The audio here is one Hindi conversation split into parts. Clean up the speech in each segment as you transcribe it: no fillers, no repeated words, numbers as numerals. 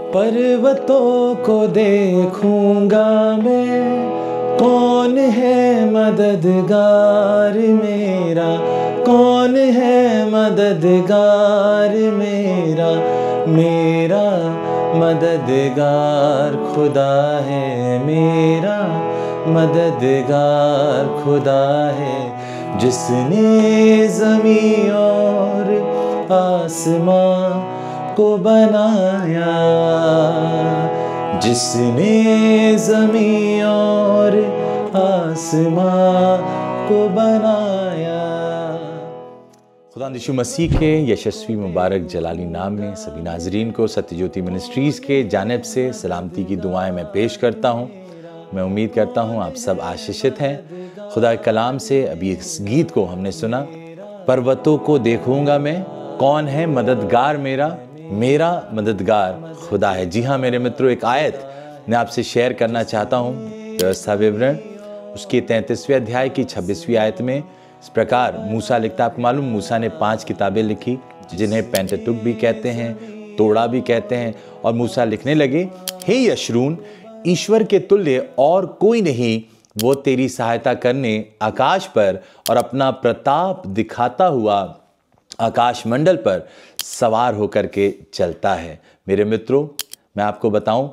पर्वतों को देखूंगा मैं, कौन है मददगार मेरा, कौन है मददगार मेरा, मेरा मददगार खुदा है, मेरा मददगार खुदा है। जिसने ज़मीं और आसमां को बनाया, जिसने ज़मीं और आसमां को बनाया। खुदा यीशु मसीह के यशस्वी मुबारक जलाली नाम में सभी नाजरीन को सत्यज्योति मिनिस्ट्रीज़ के जानिब से सलामती की दुआएं मैं पेश करता हूं। मैं उम्मीद करता हूं आप सब आशीषित हैं। खुदा के कलाम से अभी इस गीत को हमने सुना, पर्वतों को देखूंगा मैं, कौन है मददगार मेरा, मेरा मददगार खुदा है। जी हाँ मेरे मित्रों, एक आयत मैं आपसे शेयर करना चाहता हूँ। व्यवस्था विवरण उसके 33वें अध्याय की 26वीं आयत में इस प्रकार मूसा लिखता, आपको मालूम मूसा ने 5 किताबें लिखी जिन्हें पेंटाटुक भी कहते हैं, तोड़ा भी कहते हैं। और मूसा लिखने लगे, हे यशरून, ईश्वर के तुल्य और कोई नहीं, वो तेरी सहायता करने आकाश पर और अपना प्रताप दिखाता हुआ आकाश मंडल पर सवार होकर के चलता है। मेरे मित्रों, मैं आपको बताऊं,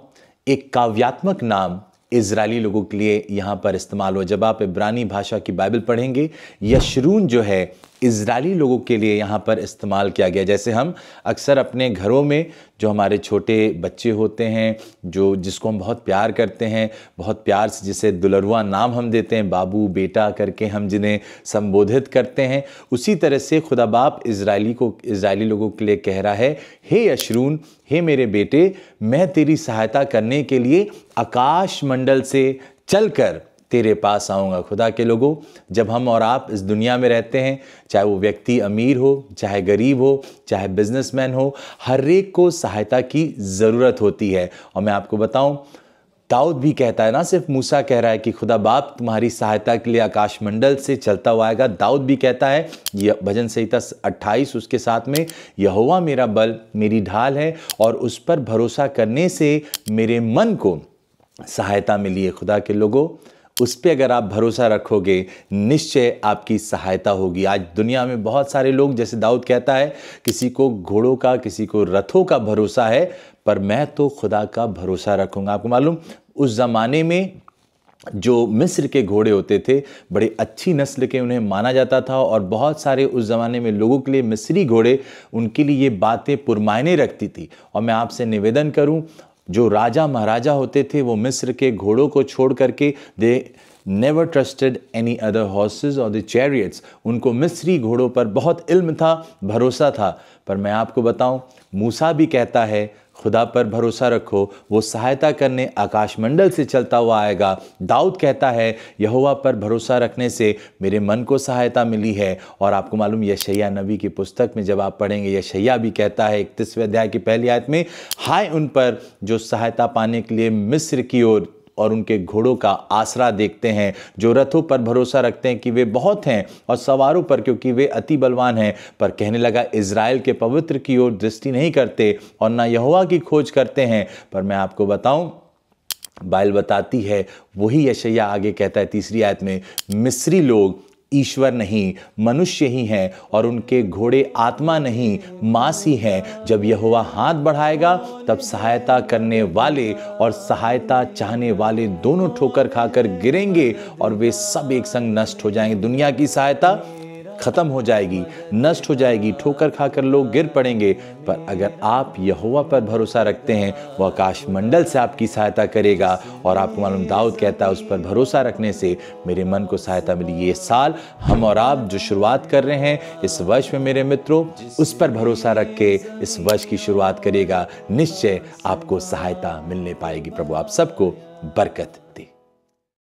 एक काव्यात्मक नाम इजरायली लोगों के लिए यहाँ पर इस्तेमाल हो। जब आप इब्रानी भाषा की बाइबल पढ़ेंगे, यशरून जो है इजरायली लोगों के लिए यहाँ पर इस्तेमाल किया गया। जैसे हम अक्सर अपने घरों में जो हमारे छोटे बच्चे होते हैं, जिसको हम बहुत प्यार करते हैं, बहुत प्यार से जिसे दुलरुआ नाम हम देते हैं, बाबू बेटा करके हम जिन्हें संबोधित करते हैं, उसी तरह से खुदा बाप इजरायली लोगों के लिए कह रहा है, हे यशरून, हे मेरे बेटे, मैं तेरी सहायता करने के लिए आकाश मंडल से चलकर तेरे पास आऊँगा। खुदा के लोगों, जब हम और आप इस दुनिया में रहते हैं, चाहे वो व्यक्ति अमीर हो, चाहे गरीब हो, चाहे बिजनेसमैन हो, हर एक को सहायता की ज़रूरत होती है। और मैं आपको बताऊं, दाऊद भी कहता है, ना सिर्फ मूसा कह रहा है कि खुदा बाप तुम्हारी सहायता के लिए आकाश मंडल से चलता हुआ आएगा, दाऊद भी कहता है, यह भजन संहिता 28 उसके साथ में, यहोवा मेरा बल, मेरी ढाल है और उस पर भरोसा करने से मेरे मन को सहायता मिली है। खुदा के लोगों, उस पर अगर आप भरोसा रखोगे, निश्चय आपकी सहायता होगी। आज दुनिया में बहुत सारे लोग, जैसे दाऊद कहता है, किसी को घोड़ों का, किसी को रथों का भरोसा है, पर मैं तो खुदा का भरोसा रखूंगा। आपको मालूम, उस ज़माने में जो मिस्र के घोड़े होते थे, बड़े अच्छी नस्ल के उन्हें माना जाता था। और बहुत सारे उस ज़माने में लोगों के लिए मिस्री घोड़े, उनके लिए ये बातें पुरमायने रखती थी। और मैं आपसे निवेदन करूं, जो राजा महाराजा होते थे, वो मिस्र के घोड़ों को छोड़ करके they never trusted any other horses और द चैरियट्स। उनको मिस्री घोड़ों पर बहुत इल्म था, भरोसा था। पर मैं आपको बताऊं, मूसा भी कहता है, खुदा पर भरोसा रखो, वो सहायता करने आकाश मंडल से चलता हुआ आएगा। दाऊद कहता है, यहोवा पर भरोसा रखने से मेरे मन को सहायता मिली है। और आपको मालूम, यशायाह नबी की पुस्तक में जब आप पढ़ेंगे, यशायाह भी कहता है 31वें अध्याय की पहली आयत में, हाय उन पर जो सहायता पाने के लिए मिस्र की ओर और उनके घोड़ों का आसरा देखते हैं, जो रथों पर भरोसा रखते हैं कि वे बहुत हैं, और सवारों पर क्योंकि वे अति बलवान हैं। पर कहने लगा, इज़राइल के पवित्र की ओर दृष्टि नहीं करते और ना यहोवा की खोज करते हैं। पर मैं आपको बताऊं, बाइबल बताती है, वही यशायाह आगे कहता है 3री आयत में, मिस्री लोग ईश्वर नहीं, मनुष्य ही हैं, और उनके घोड़े आत्मा नहीं, मांस ही हैं। जब यहोवा हाथ बढ़ाएगा, तब सहायता करने वाले और सहायता चाहने वाले दोनों ठोकर खाकर गिरेंगे और वे सब एक संग नष्ट हो जाएंगे। दुनिया की सहायता खत्म हो जाएगी, नष्ट हो जाएगी, ठोकर खाकर लोग गिर पड़ेंगे। पर अगर आप यहोवा पर भरोसा रखते हैं, वो आकाश मंडल से आपकी सहायता करेगा। और आपको मालूम, दाऊद कहता है, उस पर भरोसा रखने से मेरे मन को सहायता मिली। ये साल हम और आप जो शुरुआत कर रहे हैं इस वर्ष में, मेरे मित्रों, उस पर भरोसा रख के इस वर्ष की शुरुआत करेगा, निश्चय आपको सहायता मिलने पाएगी। प्रभु आप सबको बरकत दे।